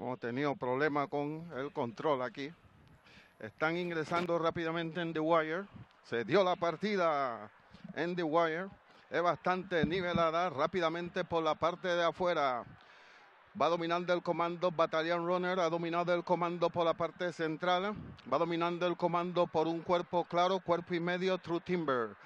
Hemos tenido problemas con el control aquí. Están ingresando rápidamente en The Wire. Se dio la partida en The Wire. Es bastante nivelada. Rápidamente por la parte de afuera. Va dominando el comando Battalion Runner. Ha dominado el comando por la parte central. Va dominando el comando por un cuerpo claro. Cuerpo y medio True Timber.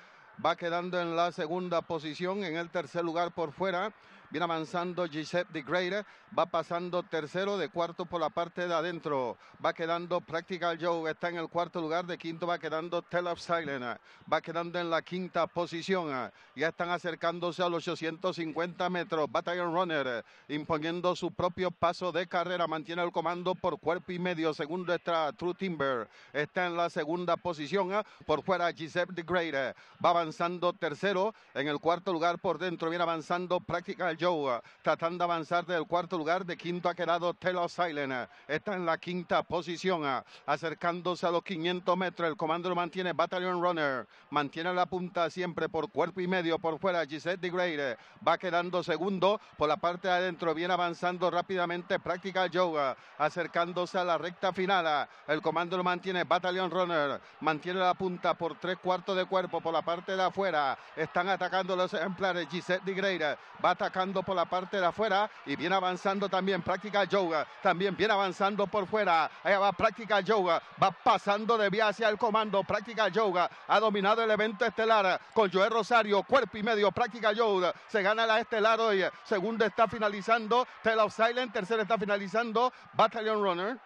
Va quedando en la segunda posición. En el tercer lugar por fuera. Viene avanzando Giuseppe the Great, va pasando tercero, de cuarto por la parte de adentro. Va quedando Practical Joe, está en el cuarto lugar, de quinto va quedando Tale of Silence. Va quedando en la quinta posición. Ya están acercándose a los 850 metros. Battalion Runner imponiendo su propio paso de carrera. Mantiene el comando por cuerpo y medio. Segundo está True Timber. Está en la segunda posición. Por fuera Giuseppe the Great. Va avanzando tercero. En el cuarto lugar por dentro viene avanzando Practical Joe, tratando de avanzar del cuarto lugar. De quinto ha quedado Tale of Silence. Está en la quinta posición, acercándose a los 500 metros. El comando lo mantiene Battalion Runner. Mantiene la punta siempre por cuerpo y medio. Por fuera Giuseppe the Great. Va quedando segundo. Por la parte de adentro viene avanzando rápidamente Practical Joe, acercándose a la recta final. El comando lo mantiene Battalion Runner. Mantiene la punta por tres cuartos de cuerpo. Por la parte de afuera están atacando los ejemplares. Giuseppe the Great va atacando por la parte de afuera y viene avanzando también Practical Joe, también viene avanzando por fuera. Allá va Practical Joe, va pasando de vía hacia el comando. Practical Joe ha dominado el evento estelar con Joel Rosario, cuerpo y medio. Practical Joe se gana la estelar hoy. Segundo está finalizando Tale of Silence, tercero está finalizando Battalion Runner.